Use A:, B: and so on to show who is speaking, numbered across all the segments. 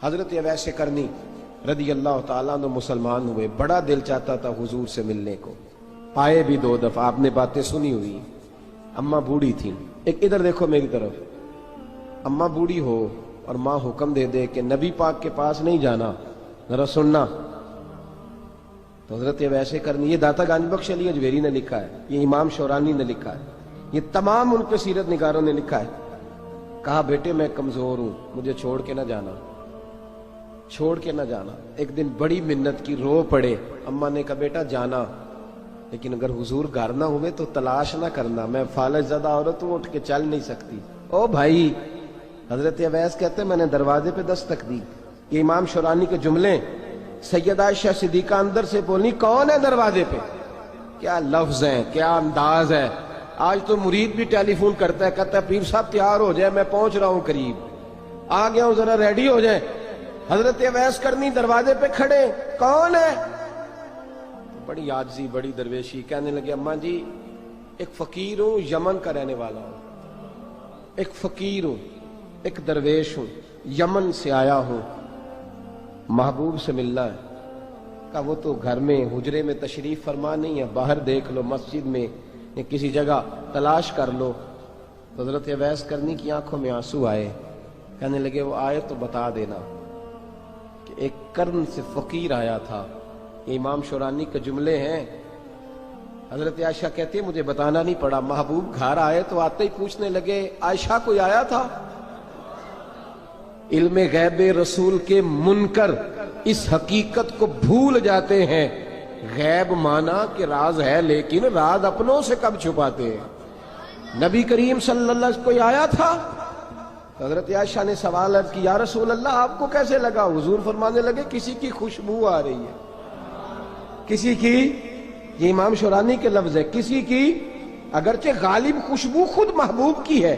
A: حضرت اویس کرنی رضی اللہ تعالیٰ عنہ مسلمان ہوئے، بڑا دل چاہتا تھا حضور سے ملنے کو، آئے بھی 2 دفعہ، آپ نے باتیں سنی ہوئی، اماں بوڑھی تھیں۔ ایک ادھر دیکھو میری طرف، اماں بوڑھی ہو اور ماں حکم دے دے کہ نبی پاک کے پاس نہیں جانا، ذرا سننا، تو حضرت اویس کرنی، یہ داتا گنج بخش علی اجویری نے لکھا ہے، یہ امام شورانی نے لکھا ہے، یہ تمام ان کے سیرت نگاروں نے لکھا ہے، کہا بیٹے میں کمزور ہوں، مجھے چھوڑ کے نہ جانا، چھوڑ کے نہ جانا۔ ایک دن بڑی منت کی، رو پڑے، اماں نے کہا بیٹا جانا، لیکن اگر حضور گھر نہ ہوئے تو تلاش نہ کرنا، میں فالج زدہ عورت ہوں، اٹھ کے چل نہیں سکتی۔ او بھائی، حضرت اویس کہتے ہیں میں نے دروازے پہ دستک دی، یہ امام شورانی کے جملے، سیدہ عائشہ صدیقہ اندر سے بولنی کون ہے دروازے پہ؟ کیا لفظ ہیں، کیا انداز ہے۔ آج تو مرید بھی ٹیلی فون کرتا ہے، کہتا ہے پیر صاحب تیار ہو جائے، میں پہنچ رہا ہوں، قریب آ گیا ہوں، ذرا ریڈی ہو جائے۔ حضرت اویس کرنی دروازے پہ کھڑے، کون ہے؟ بڑی عاجزی، بڑی درویشی، کہنے لگے اماں جی ایک فقیر ہوں، یمن کا رہنے والا ہوں، ایک فقیر ہوں، ایک درویش ہوں، یمن سے آیا ہوں، محبوب سے ملنا ہے۔ کہا وہ تو گھر میں حجرے میں تشریف فرما نہیں ہے، باہر دیکھ لو، مسجد میں یا کسی جگہ تلاش کر لو۔ تو حضرت اویس کرنی کی آنکھوں میں آنسو آئے، کہنے لگے وہ آئے تو بتا دینا کہ ایک قرن سے فقیر آیا تھا۔ یہ امام شورانی کے جملے ہیں۔ حضرت عائشہ کہتی ہے مجھے بتانا نہیں پڑا، محبوب گھر آئے تو آتے ہی پوچھنے لگے عائشہ کوئی آیا تھا؟ علم غیب رسول کے منکر اس حقیقت کو بھول جاتے ہیں، غیب مانا کہ راز ہے لیکن راز اپنوں سے کب چھپاتے ہیں۔ نبی کریم صلی اللہ علیہ وسلم کوئی آیا تھا؟ حضرت عائشہ نے سوال عرض کی یا رسول اللہ آپ کو کیسے لگا؟ حضور فرمانے لگے کسی کی خوشبو آ رہی ہے، کسی کی، یہ امام شورانی کے لفظ ہے، کسی کی، اگرچہ غالب خوشبو خود محبوب کی ہے،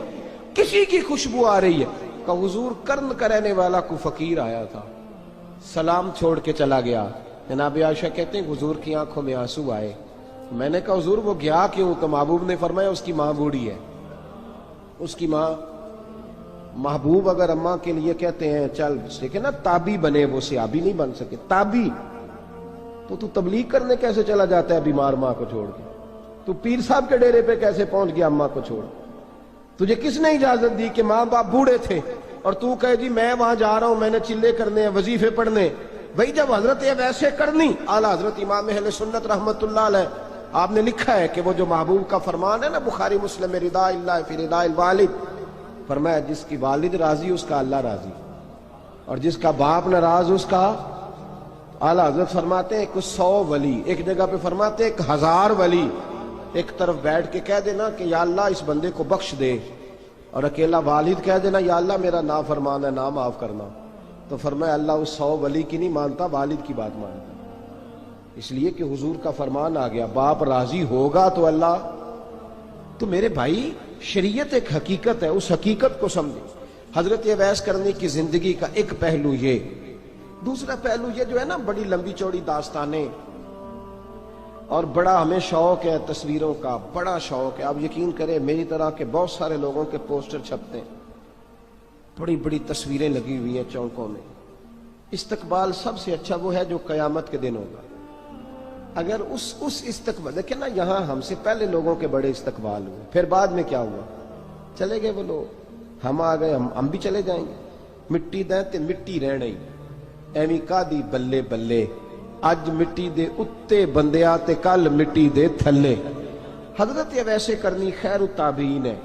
A: کسی کی خوشبو آ رہی ہے۔ کہ حضور قرن کا رہنے والا کو فقیر آیا تھا، سلام چھوڑ کے چلا گیا۔ جناب عائشہ کہتے ہیں حضور کی آنکھوں میں آنسو آئے۔ میں نے کہا حضور وہ گیا کیوں؟ تو محبوب نے فرمایا اس کی ماں بوڑھی ہے، اس کی ماں۔ محبوب اگر اماں کے لیے کہتے ہیں چل دیکھیں نا تابی بنے، وہ صحابی نہیں بن سکے، تابی، تو تبلیغ کرنے کیسے چلا جاتا ہے بیمار ماں کو چھوڑ کے؟ تو پیر صاحب کے ڈیرے پہ کیسے پہنچ گیا اماں کو چھوڑ؟ تجھے کس نے اجازت دی کہ ماں باپ بوڑھے تھے اور تو کہے جی میں وہاں جا رہا ہوں، میں نے چلے کرنے ہیں، وظیفے پڑھنے؟ بھئی جب حضرت اویس کرنی اعلیٰ حضرت امام اہل سنت رحمت اللہ علیہ، آپ نے لکھا ہے کہ وہ جو محبوب کا فرمان ہے نا بخاری مسلم میں، رضا اللہ فی رضا الوالد، فرمایا جس کی والد راضی اس کا اللہ راضی، اور جس کا باپ ناراض اس کا، اعلیٰ حضرت فرماتے ہیں 100 ولی، ایک جگہ پہ فرماتے ہیں 1000 ولی ایک طرف بیٹھ کے کہہ دینا کہ یا اللہ اس بندے کو بخش دے، اور اکیلا والد کہہ دینا یا اللہ میرا نافرمان ہے، نا معاف کرنا، تو فرمایا اللہ اس 100 ولی کی نہیں مانتا، والد کی بات مانتا، اس لیے کہ حضور کا فرمان آ گیا باپ راضی ہوگا تو اللہ۔ تو میرے بھائی شریعت ایک حقیقت ہے، اس حقیقت کو سمجھے۔ حضرت اویس کرنی کی زندگی کا ایک پہلو یہ، دوسرا پہلو یہ جو ہے نا بڑی لمبی چوڑی داستانیں، اور بڑا ہمیں شوق ہے تصویروں کا، بڑا شوق ہے۔ آپ یقین کریں میری طرح کے بہت سارے لوگوں کے پوسٹر چھپتے ہیں، بڑی بڑی تصویریں لگی ہوئی ہیں چوکوں میں۔ استقبال سب سے اچھا وہ ہے جو قیامت کے دن ہوگا۔ اگر اس استقبال، دیکھیں نا یہاں ہم سے پہلے لوگوں کے بڑے استقبال ہوئے، پھر بعد میں کیا ہوا؟ چلے گئے وہ لوگ، ہم آ گئے، ہم بھی چلے جائیں گے۔ مٹی دیں تے مٹی رہنے ہی، ایویں کا دی بلے بلے، اج مٹی دے اتے بندیا تے کل مٹی دے تھلے۔ حضرت اویس کرنی خیر التابعین ہے،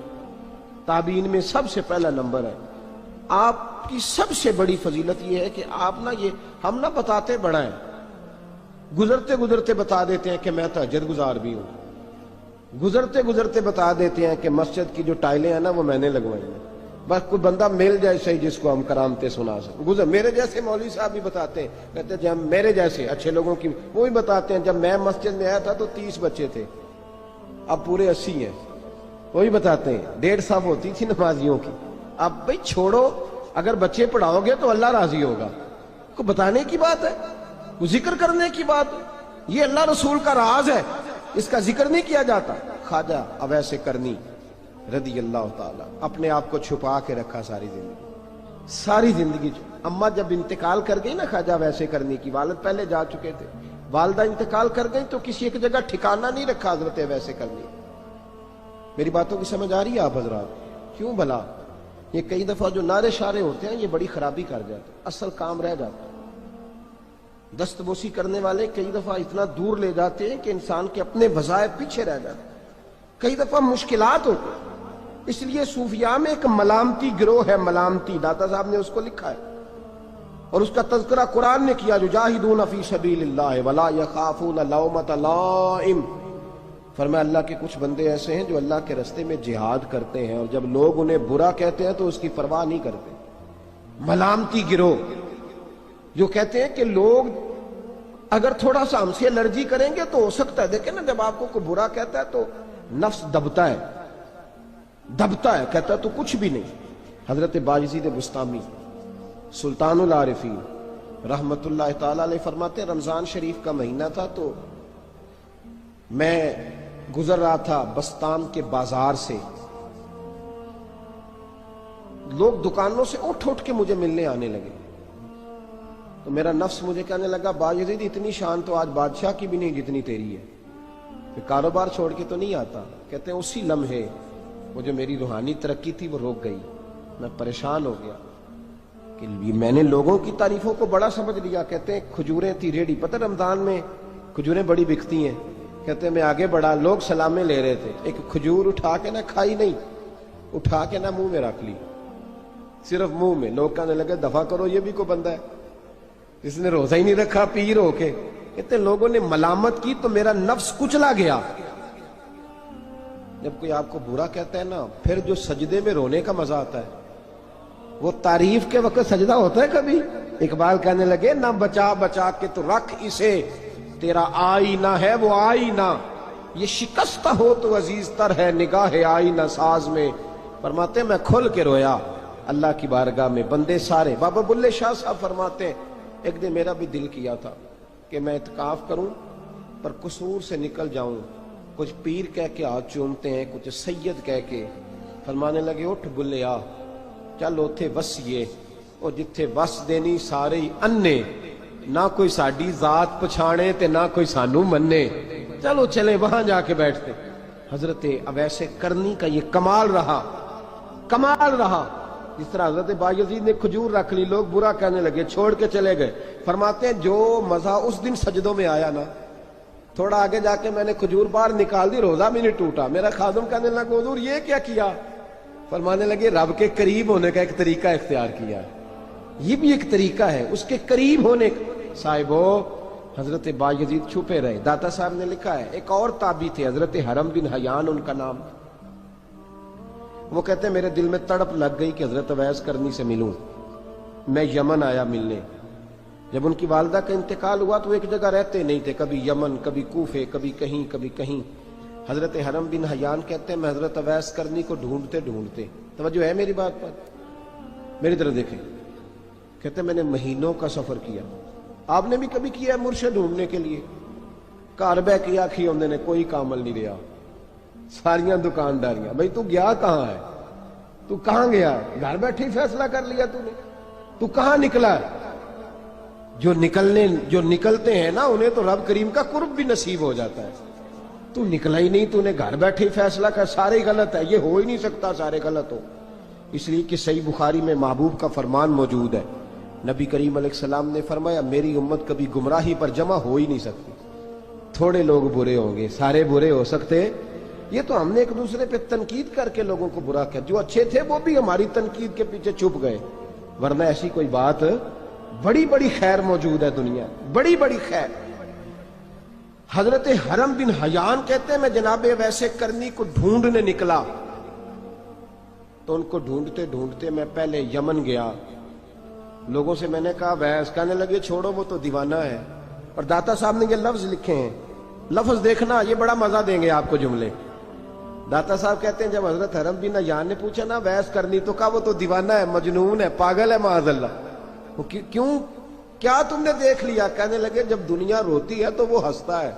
A: تابعین میں سب سے پہلا نمبر ہے۔ آپ کی سب سے بڑی فضیلت یہ ہے کہ آپ نا، یہ ہم نہ بتاتے بڑا ہیں، گزرتے گزرتے بتا دیتے ہیں کہ میں تہجد گزار بھی ہوں، گزرتے گزرتے بتا دیتے ہیں کہ مسجد کی جو ٹائلیں ہیں نا وہ میں نے لگوائی ہیں، بس کوئی بندہ مل جائے صحیح جس کو ہم کرامتیں سنا سکیں۔ میرے جیسے مولوی صاحب بھی بتاتے ہیں، کہتے ہیں جب میرے جیسے اچھے لوگوں کی وہ بھی بتاتے ہیں جب میں مسجد میں آیا تھا تو 30 بچے تھے، اب پورے 80 ہیں، وہی بتاتے ہیں 1.5 صف ہوتی تھی نمازیوں کی۔ اب بھئی چھوڑو، اگر بچے پڑھاؤ گے تو اللہ راضی ہوگا، کو بتانے کی بات ہے، وہ ذکر کرنے کی بات ہے، یہ اللہ رسول کا راز ہے، اس کا ذکر نہیں کیا جاتا۔ خواجہ اویس کرنی رضی اللہ تعالیٰ اپنے آپ کو چھپا کے رکھا ساری زندگی، ساری زندگی اماں جب انتقال کر گئی نا خواجہ ویسے کرنے کی، والد پہلے جا چکے تھے، والدہ انتقال کر گئی تو کسی ایک جگہ ٹھکانہ نہیں رکھا حضرت ویسے کرنی۔ میری باتوں کی سمجھ آ رہی ہے آپ حضرات؟ کیوں بھلا یہ کئی دفعہ جو نعرے شارے ہوتے ہیں یہ بڑی خرابی کر جاتے ہیں، اصل کام رہ جاتا ہے۔ دست بوسی کرنے والے کئی دفعہ اتنا دور لے جاتے ہیں کہ انسان کے اپنے وظائف پیچھے رہ جاتے ہیں، کئی دفعہ مشکلات ہوتے ہیں۔ اس لیے صوفیاء میں ایک ملامتی گروہ ہے، ملامتی، داتا صاحب نے اس کو لکھا ہے اور اس کا تذکرہ قرآن نے کیا، یجاہدون فی سبیل اللہ ولا یخافون لومۃ لائم۔ فرمایا اللہ کے کچھ بندے ایسے ہیں جو اللہ کے راستے میں جہاد کرتے ہیں اور جب لوگ انہیں برا کہتے ہیں تو اس کی پرواہ نہیں کرتے۔ ملامتی گروہ جو کہتے ہیں کہ لوگ اگر تھوڑا سا ہم سے الرجی کریں گے تو ہو سکتا ہے، دیکھیں نا جب آپ کو کوئی برا کہتا ہے تو نفس دبتا ہے، کہتا ہے تو کچھ بھی نہیں۔ حضرت بایزید بسطامی سلطان العارفین رحمت اللہ تعالی علیہ فرماتے ہیں رمضان شریف کا مہینہ تھا تو میں گزر رہا تھا بستام کے بازار سے، لوگ دکانوں سے اٹھ کے مجھے ملنے آنے لگے تو میرا نفس مجھے کہنے لگا بایزید اتنی شان تو آج بادشاہ کی بھی نہیں جتنی تیری ہے، پھر کاروبار چھوڑ کے تو نہیں آتا۔ کہتے ہیں اسی لمحے وہ جو میری روحانی ترقی تھی وہ رک گئی، میں پریشان ہو گیا کہ میں نے لوگوں کی تعریفوں کو بڑا سمجھ لیا۔ کہتے ہیں کھجوریں تھی ریڈی، پتہ رمضان میں کھجوریں بڑی بکتی ہیں، کہتے ہیں میں آگے بڑھا، لوگ سلامیں لے رہے تھے، ایک کھجور اٹھا کے نہ کھائی نہیں، اٹھا کے نہ منہ میں رکھ لی، صرف منہ میں۔ لوگ کہنے لگے دفع کرو یہ بھی کوئی بندہ ہے جس نے روزہ ہی نہیں رکھا پیر ہو کے۔ کہتے ہیں لوگوں نے ملامت کی تو میرا نفس کچلا گیا۔ جب کوئی آپ کو برا کہتا ہے نا پھر جو سجدے میں رونے کا مزہ آتا ہے وہ تعریف کے وقت سجدہ ہوتا ہے کبھی؟ اقبال کہنے لگے نہ بچا بچا کے تو رکھ اسے، تیرا آئینہ ہے وہ آئینہ، یہ شکستہ ہو تو عزیز تر ہے نگاہ آئینہ ساز میں۔ فرماتے ہیں میں کھل کے رویا اللہ کی بارگاہ میں، بندے سارے۔ بابا بلے شاہ صاحب فرماتے ہیں ایک دن میرا بھی دل کیا تھا کہ میں اعتکاف کروں پر قصور سے نکل جاؤں، کچھ پیر کہہ کے ہاتھ چومتے ہیں، کچھ سید کہہ کے۔ فرمانے لگے اٹھ بلے آ چل اوتھے وسیے، اور جتھے وس دینی سارے ہی انے، نہ کوئی ساڈی ذات پچھانے تے نہ کوئی سانو مننے، چلو چلے وہاں جا کے بیٹھتے۔ حضرت اویس کرنی کا یہ کمال رہا، جس طرح حضرت بایزید نے کھجور رکھ لی، لوگ برا کہنے لگے، چھوڑ کے چلے گئے۔ فرماتے ہیں جو مزہ اس دن سجدوں میں آیا نا، تھوڑا آگے جا کے میں نے کھجور باہر نکال دی، روزہ بھی نہیں ٹوٹا۔ میرا خادم کہنے لگا حضور یہ کیا کیا؟ فرمانے لگے رب کے قریب ہونے کا ایک طریقہ اختیار کیا، یہ بھی ایک طریقہ ہے اس کے قریب ہونے کا۔ صاحبو حضرت بایزید چھپے رہے۔ داتا صاحب نے لکھا ہے ایک اور تابعی تھے حضرت حرم بن حیان ان کا نام، وہ کہتے ہیں میرے دل میں تڑپ لگ گئی کہ حضرت اویس کرنی سے ملوں۔ میں یمن آیا ملنے، جب ان کی والدہ کا انتقال ہوا تو ایک جگہ رہتے نہیں تھے، کبھی یمن، کبھی کوفے، کبھی کہیں۔ حضرت حرم بن حیان کہتے ہیں میں حضرت اویس کرنی کو ڈھونڈتے توجہ ہے میری بات پر، میری طرف دیکھیں، کہتے ہیں میں نے مہینوں کا سفر کیا۔ آپ نے بھی کبھی کیا ہے مرشد ڈھونڈنے کے لیے؟ گھر بہ کے آکھی ہوندے نے کوئی کامل نہیں رہا، ساریاں دکانداریاں۔ بھئی تو گیا کہاں ہے؟ تو کہاں گیا؟ گھر بیٹھے ہی فیصلہ کر لیا تو نے، تو کہاں نکلا ہے؟ جو نکلتے ہیں نا انہیں تو رب کریم کا قرب بھی نصیب ہو جاتا ہے۔ تو نکلا ہی نہیں، تو نے گھر بیٹھے ہی فیصلہ کر، سارے غلط ہے، یہ ہو ہی نہیں سکتا سارے غلط ہو۔ اس لیے کہ صحیح بخاری میں محبوب کا فرمان موجود ہے، نبی کریم علیہ السلام نے فرمایا میری امت کبھی گمراہی پر جمع ہو ہی نہیں سکتی، تھوڑے لوگ برے ہوں گے، سارے برے ہو سکتے۔ یہ تو ہم نے ایک دوسرے پہ تنقید کر کے لوگوں کو برا کیا، جو اچھے تھے وہ بھی ہماری تنقید کے پیچھے چھپ گئے، ورنہ ایسی کوئی بات، بڑی خیر موجود ہے دنیا، بڑی خیر۔ حضرت حرم بن حیان کہتے ہیں میں جناب ویسے کرنی کو ڈھونڈنے نکلا تو ان کو ڈھونڈتے میں پہلے یمن گیا، لوگوں سے میں نے کہا ویس، کہنے لگے چھوڑو وہ تو دیوانہ ہے۔ اور داتا صاحب نے یہ لفظ لکھے ہیں، لفظ دیکھنا یہ بڑا مزہ دیں گے آپ کو جملے۔ داتا صاحب کہتے ہیں جب حضرت حرم بن حیان نے پوچھا نا ویس کرنی، تو کہا وہ تو دیوانہ ہے، مجنون ہے، پاگل ہے معاذ اللہ۔ وہ کیوں، کیا تم نے دیکھ لیا؟ کہنے لگے جب دنیا روتی ہے تو وہ ہنستا ہے،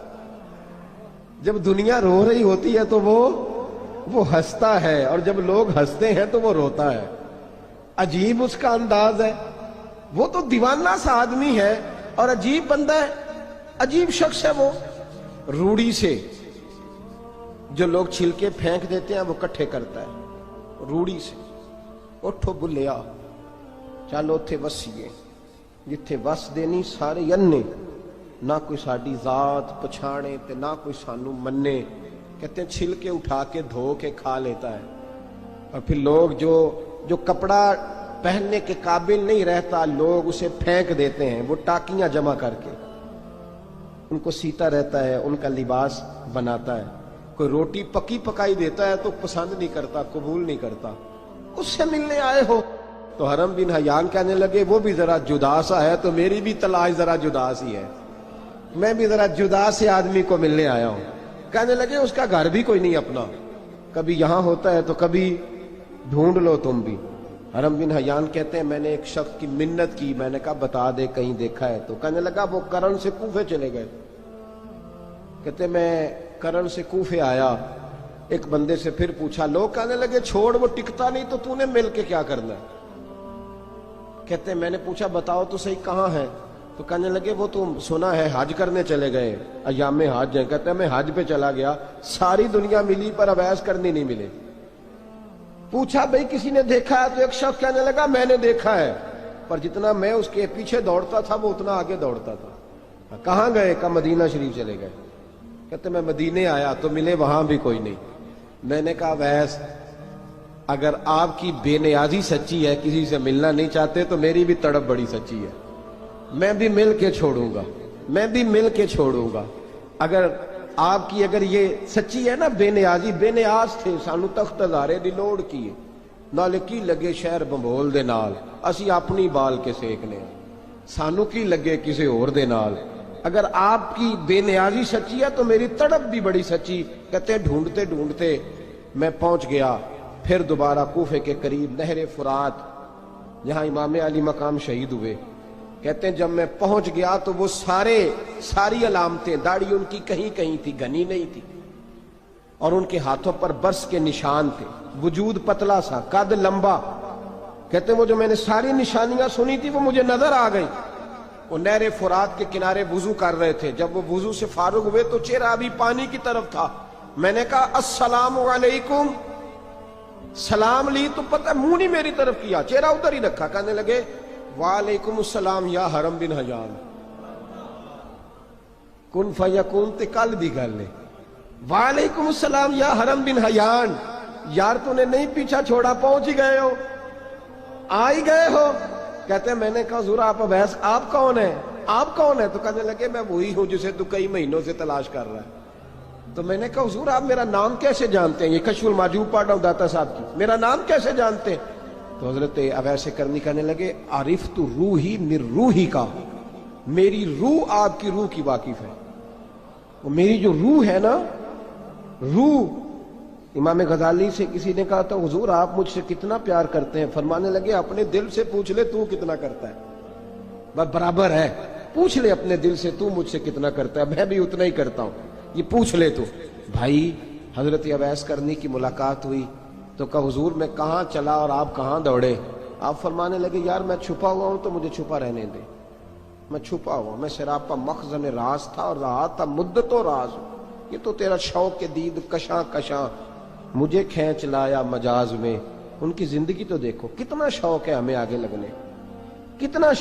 A: جب دنیا رو رہی ہوتی ہے تو وہ ہنستا ہے، اور جب لوگ ہنستے ہیں تو وہ روتا ہے۔ عجیب اس کا انداز ہے۔ وہ تو دیوانہ سا آدمی ہے اور عجیب بندہ ہے، عجیب شخص ہے وہ. روڑی سے جو لوگ چھلکے پھینک دیتے ہیں وہ کٹھے کرتا ہے روڑی سے. اٹھو بلیا چلو اتھے وسیے جتھے وس دینی سارے ینے، نہ کوئی ساڈی ذات پچھانے تے نہ کوئی سانو منے. کہتے ہیں چھلکے اٹھا کے دھو کے کھا لیتا ہے. اور پھر لوگ جو کپڑا پہننے کے قابل نہیں رہتا لوگ اسے پھینک دیتے ہیں، وہ ٹاکیاں جمع کر کے ان کو سیتا رہتا ہے، ان کا لباس بناتا ہے. کوئی روٹی پکی پکائی دیتا ہے تو پسند نہیں کرتا، قبول نہیں کرتا. اس سے ملنے آئے ہو. تو حرم بن حیان کہنے لگے وہ بھی ذرا جدا سا ہے تو میری بھی تلاش ذرا جدا سی ہے، میں بھی ذرا جدا سے آدمی کو ملنے آیا ہوں. کہنے لگے اس کا گھر بھی کوئی نہیں اپنا، کبھی یہاں ہوتا ہے تو کبھی ڈھونڈ لو تم بھی. حرم بن حیان کہتے ہیں میں نے ایک شخص کی منت کی، میں نے کہا بتا دے کہیں دیکھا ہے. تو کہنے لگا وہ کرن سے کوفے چلے گئے. کہتے میں کرن سے کوفے آیا، ایک بندے سے پھر پوچھا، لوگ کہنے لگے چھوڑ وہ ٹکتا نہیں تو تو نے مل کے کیا کرنا ہے. کہتے میں نے پوچھا بتاؤ تو صحیح کہاں ہے. تو کہنے لگے وہ تم سنا ہے حج کرنے چلے گئے، ایام حج ہیں. کہتے ہیں میں حج پہ چلا گیا، ساری دنیا ملی پر اویس کرنی نہیں ملے. پوچھا بھئی کسی نے دیکھا ہے؟ تو ایک شخص کہنے لگا میں نے دیکھا ہے، پر جتنا میں اس کے پیچھے دوڑتا تھا وہ اتنا آگے دوڑتا تھا. کہاں گئے؟ کہ مدینہ شریف چلے گئے. کہتے میں مدینے آیا تو ملے وہاں بھی کوئی نہیں. میں نے کہا ویس اگر آپ کی بے نیازی سچی ہے، کسی سے ملنا نہیں چاہتے، تو میری بھی تڑپ بڑی سچی ہے، میں بھی مل کے چھوڑوں گا، میں بھی مل کے چھوڑوں گا. اگر آپ کی اگر یہ سچی ہے نا بے نیازی، بے نیاز تھے سانو تخت ہزارے دی لوڑ کی نالے کی لگے شہر بمبول دے نال، اسی اپنی بال کے سیکنے سانو کی لگے کسی اور دے نال. اگر آپ کی بے نیازی سچی ہے تو میری تڑپ بھی بڑی سچی. کہتے ڈھونڈتے ڈھونڈتے میں پہنچ گیا پھر دوبارہ کوفے کے قریب نہر فرات جہاں امام علی مقام شہید ہوئے. کہتے ہیں جب میں پہنچ گیا تو وہ ساری علامتیں، داڑھی ان کی کہیں کہیں تھی، گھنی نہیں تھی، اور ان کے ہاتھوں پر برس کے نشان تھے، وجود پتلا سا، قد لمبا. کہتے ہیں وہ جو میں نے ساری نشانیاں سنی تھی وہ مجھے نظر آ گئی. وہ نہر فرات کے کنارے وضو کر رہے تھے. جب وہ وضو سے فارغ ہوئے تو چہرہ ابھی پانی کی طرف تھا. میں نے کہا السلام علیکم، سلام لی تو پتہ منہ نہیں میری طرف کیا، چہرہ ادھر ہی رکھا. کہنے لگے وعلیکم السلام یا حرم بن حیان. کن فیکون تے کل دی گل ہے. وعلیکم السلام یا حرم بن حیان. یار تو نے نہیں پیچھا چھوڑا، پہنچ ہی گئے ہو، آ ہی گئے ہو. کہتے ہیں میں نے کہا حضور آپ ابیس آپ کون ہیں، آپ کون ہیں؟ تو کہنے لگے میں وہی ہوں جسے تو کئی مہینوں سے تلاش کر رہا ہے. تو میں نے کہا حضور آپ میرا نام کیسے جانتے ہیں؟ یہ کشف المحجوب پڑھ رہا ہوں داتا صاحب کی، میرا نام کیسے جانتے ہیں؟ تو حضرت اویس کرنی کہنے لگے عرفت روحی من روحی کا، میری روح آپ کی روح کی واقف ہے. وہ میری جو روح ہے نا، روح. امام غزالی سے کسی نے کہا تھا حضور آپ مجھ سے کتنا پیار کرتے ہیں؟ فرمانے لگے اپنے دل سے پوچھ لے تو کتنا کرتا ہے، بس برابر ہے. پوچھ لے اپنے دل سے تو مجھ سے کتنا کرتا ہے، میں بھی اتنا ہی کرتا ہوں، یہ پوچھ لے تو. بھائی حضرت اویس کرنی کی ملاقات ہوئی تو کہا حضور میں کہاں چلا اور آپ کہاں دوڑے؟ آپ فرمانے لگے یار میں چھپا ہوا ہوں تو مجھے چھپا رہنے دے، میں چھپا ہوا، میں سراپا مخزن راز تھا اور رہا تھا مدت و راز. یہ تو تیرا شوق کے دید کشاں کشاں مجھے کھینچ لایا مجاز میں. ان کی زندگی تو دیکھو کتنا شوق ہے ہمیں آگے لگنے، کتنا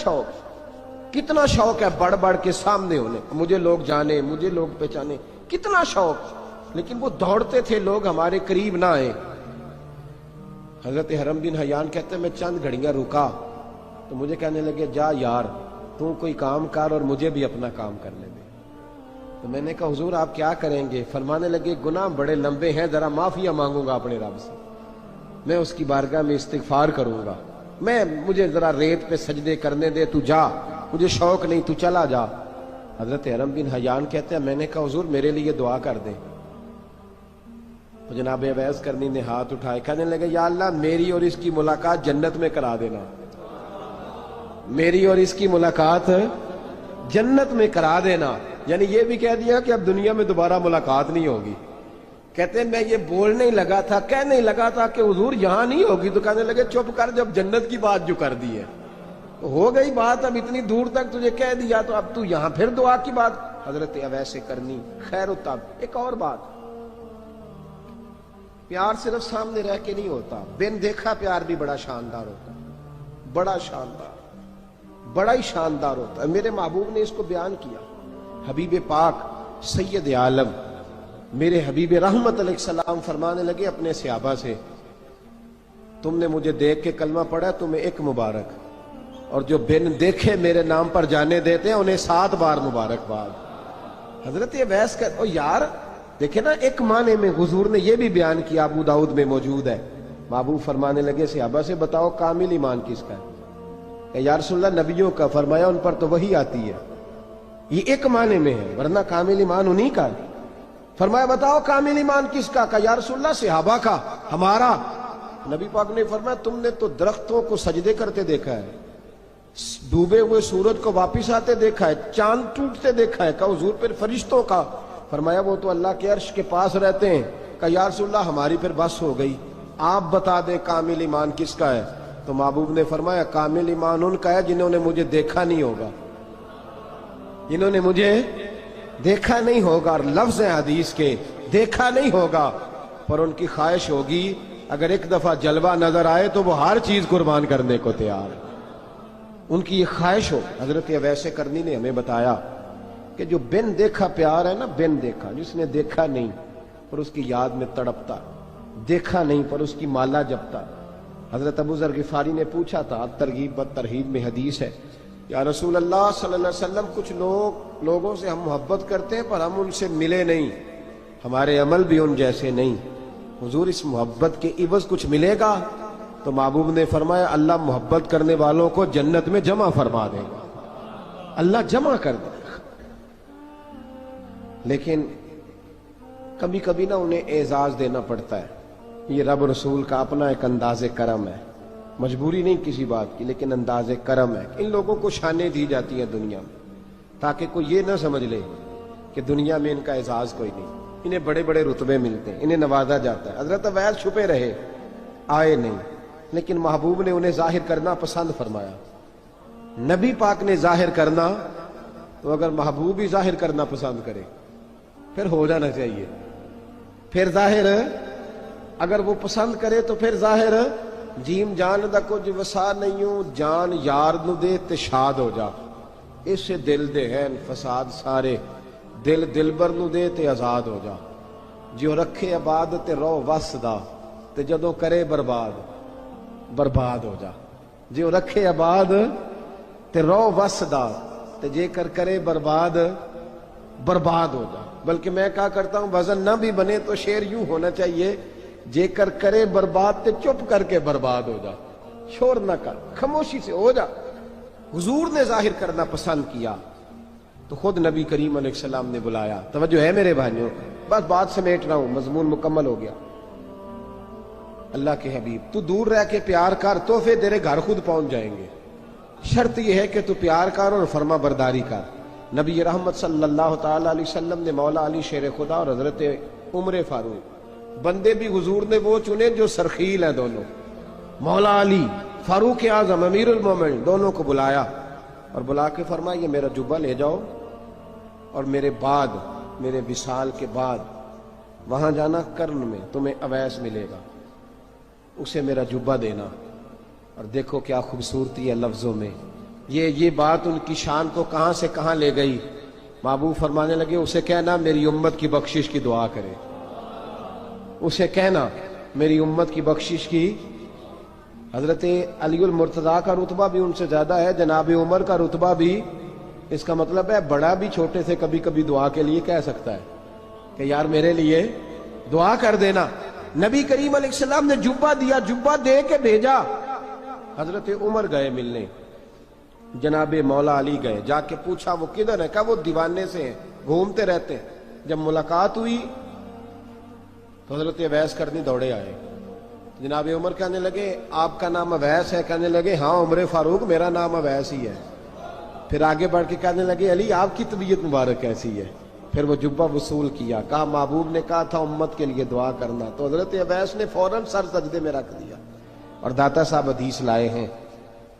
A: شوق ہے بڑھ بڑھ کے سامنے ہونے، مجھے لوگ جانے، مجھے لوگ پہچانے، کتنا شوق. لیکن وہ دوڑتے تھے لوگ ہمارے قریب نہ آئے. حضرت حرم بن حیان کہتے ہیں میں چند گھڑیاں رکا تو مجھے کہنے لگے جا یار تو کوئی کام کر اور مجھے بھی اپنا کام کرنے دے. تو میں نے کہا حضور آپ کیا کریں گے؟ فرمانے لگے گناہ بڑے لمبے ہیں، ذرا معافیاں مانگوں گا اپنے رب سے، میں اس کی بارگاہ میں استغفار کروں گا، مجھے ذرا ریت پہ سجدے کرنے دے، تو جا، مجھے شوق نہیں، تو چلا جا. حضرت حرم بن حیان کہتے ہیں میں نے کہا حضور میرے لیے دعا کر دیں. تو جناب اویس کرنی نے ہاتھ اٹھائے، کہنے لگے یا اللہ میری اور اس کی ملاقات جنت میں کرا دینا، میری اور اس کی ملاقات جنت میں کرا دینا. یعنی یہ بھی کہہ دیا کہ اب دنیا میں دوبارہ ملاقات نہیں ہوگی. کہتے ہیں میں یہ بولنے ہی لگا تھا، کہنے ہی لگا تھا کہ حضور یہاں نہیں ہوگی. تو کہنے لگے چپ کر، جب جنت کی بات جو کر دی ہے ہو گئی بات، اب اتنی دور تک تجھے کہہ دیا تو اب تو یہاں پھر دعا کی بات حضرت اویس کرنی. خیر التاب. ایک اور بات، پیار صرف سامنے رہ کے نہیں ہوتا، بن دیکھا پیار بھی بڑا شاندار ہوتا، بڑا شاندار، بڑا ہی شاندار ہوتا ہے. میرے محبوب نے اس کو بیان کیا. حبیب پاک سید عالم میرے حبیب رحمت علیہ السلام فرمانے لگے اپنے صحابہ سے، تم نے مجھے دیکھ کے کلمہ پڑھا، تمہیں ایک مبارک، اور جو بن دیکھے میرے نام پر جانے دیتے ہیں انہیں 7 بار مبارکباد. حضرت اویس کا او یار دیکھیں نا، ایک معنی میں حضور نے یہ بھی بیان کیا، ابو داؤد میں موجود ہے. محبوب فرمانے لگے صحابہ سے، بتاؤ کامل ایمان کس کا ہے؟ کہ یا رسول اللہ نبیوں کا. فرمایا ان پر تو وہی آتی ہے. یہ ایک معنی میں ہے، ورنہ کامل ایمان انہی کا ہے. فرمایا بتاؤ کامل ایمان کس کا؟ کہ یا رسول اللہ صحابہ کا، ہمارا. نبی پاک نے فرمایا تم نے تو درختوں کو سجدے کرتے دیکھا ہے، ڈوبے ہوئے سورج کو واپس آتے دیکھا ہے، چاند ٹوٹتے دیکھا ہے. کہ حضور پھر فرشتوں کا؟ فرمایا وہ تو اللہ کے عرش کے پاس رہتے ہیں. کہ یا رسول اللہ ہماری پھر بس ہو گئی، آپ بتا دیں کامل ایمان کس کا ہے. تو محبوب نے فرمایا کامل ایمان ان کا ہے جنہوں نے مجھے دیکھا نہیں ہوگا، جنہوں نے مجھے دیکھا نہیں ہوگا. اور لفظ ہیں حدیث کے، دیکھا نہیں ہوگا پر ان کی خواہش ہوگی اگر ایک دفعہ جلوہ نظر آئے تو وہ ہر چیز قربان کرنے کو تیار ہے. ان کی یہ خواہش ہو. حضرت اویس کرنی نے ہمیں بتایا کہ جو بن دیکھا پیار ہے نا، بن دیکھا، جس نے دیکھا نہیں پر اس کی یاد میں تڑپتا، دیکھا نہیں پر اس کی مالا جپتا. حضرت ابو ذر غفاری نے پوچھا تھا، ترغیب و ترہیب میں حدیث ہے، یا رسول اللہ صلی اللہ علیہ وسلم کچھ لوگوں سے ہم محبت کرتے ہیں پر ہم ان سے ملے نہیں، ہمارے عمل بھی ان جیسے نہیں، حضور اس محبت کے عوض کچھ ملے گا؟ تو محبوب نے فرمایا اللہ محبت کرنے والوں کو جنت میں جمع فرما دے گا، اللہ جمع کر دے گا. لیکن کبھی کبھی نا انہیں اعزاز دینا پڑتا ہے. یہ رب رسول کا اپنا ایک انداز کرم ہے، مجبوری نہیں کسی بات کی، لیکن انداز کرم ہے. ان لوگوں کو شانیں دی جاتی ہیں دنیا میں تاکہ کوئی یہ نہ سمجھ لے کہ دنیا میں ان کا اعزاز کوئی نہیں. انہیں بڑے بڑے رتبے ملتے ہیں، انہیں نوازا جاتا ہے. حضرت اویس چھپے رہے، آئے نہیں، لیکن محبوب نے انہیں ظاہر کرنا پسند فرمایا. نبی پاک نے ظاہر کرنا تو اگر محبوب ہی ظاہر کرنا پسند کرے پھر ہو جانا چاہیے. پھر ظاہر اگر وہ پسند کرے تو پھر ظاہر جیم جان دا کچھ وسا نہیں ہوں، جان یار نو دے تے شاد ہو جا. اس سے دل دے ہیں فساد سارے، دل دلبر نو دے تے آزاد ہو جا. جو رکھے آباد تے رو وس دا تے جدوں کرے برباد برباد ہو جا. جو رکھے آباد تے رو وس دا تے جے کر کرے برباد برباد ہو جا. بلکہ میں کہا کرتا ہوں وزن نہ بھی بنے تو شعر یوں ہونا چاہیے، جے کر کرے برباد تے چپ کر کے برباد ہو جا. شور نہ کر، خاموشی سے ہو جا. حضور نے ظاہر کرنا پسند کیا تو خود نبی کریم علیہ السلام نے بلایا. توجہ ہے میرے بھائیوں، بس بات سمیٹ رہا ہوں، مضمون مکمل ہو گیا. اللہ کے حبیب تو دور رہ کے پیار کر، تحفے تیرے گھر خود پہنچ جائیں گے. شرط یہ ہے کہ تو پیار کر اور فرما برداری کر. نبی رحمت صلی اللہ تعالی علیہ وسلم نے مولا علی شیر خدا اور حضرت عمر فاروق، بندے بھی حضور نے وہ چنے جو سرخیل ہیں دونوں، مولا علی فاروق اعظم امیر المومنین، دونوں کو بلایا اور بلا کے فرمایا یہ میرا جبہ لے جاؤ اور میرے بعد، میرے وصال کے بعد وہاں جانا کرن میں تمہیں اویس ملے گا، اسے میرا جبہ دینا. اور دیکھو کیا خوبصورتی ہے لفظوں میں. یہ بات ان کی شان کو کہاں سے کہاں لے گئی. محبوب فرمانے لگے اسے کہنا میری امت کی بخشش کی دعا کرے، اسے کہنا میری امت کی بخشش کی. حضرت علی المرتضیٰ کا رتبہ بھی ان سے زیادہ ہے، جناب عمر کا رتبہ بھی. اس کا مطلب ہے بڑا بھی چھوٹے سے کبھی کبھی دعا کے لیے کہہ سکتا ہے کہ یار میرے لیے دعا کر دینا. نبی کریم علیہ السلام نے جبہ دیا، جبہ دے کے بھیجا. حضرت عمر گئے ملنے، جناب مولا علی گئے، جا کے پوچھا وہ کدھر ہے؟ کہا وہ دیوانے سے ہیں، گھومتے رہتے ہیں. جب ملاقات ہوئی تو حضرت اویس کرنی دوڑے آئے. جناب عمر کہنے لگے آپ کا نام اویس ہے؟ کہنے لگے ہاں عمر فاروق میرا نام اویس ہی ہے. پھر آگے بڑھ کے کہنے لگے علی آپ کی طبیعت مبارک کیسی ہے؟ پھر وہ جبہ وصول کیا. کہا محبوب نے کہا تھا امت کے لیے دعا کرنا. تو حضرت اویس نے فوراً سر سجدے میں رکھ دیا. اور داتا صاحب حدیث لائے ہیں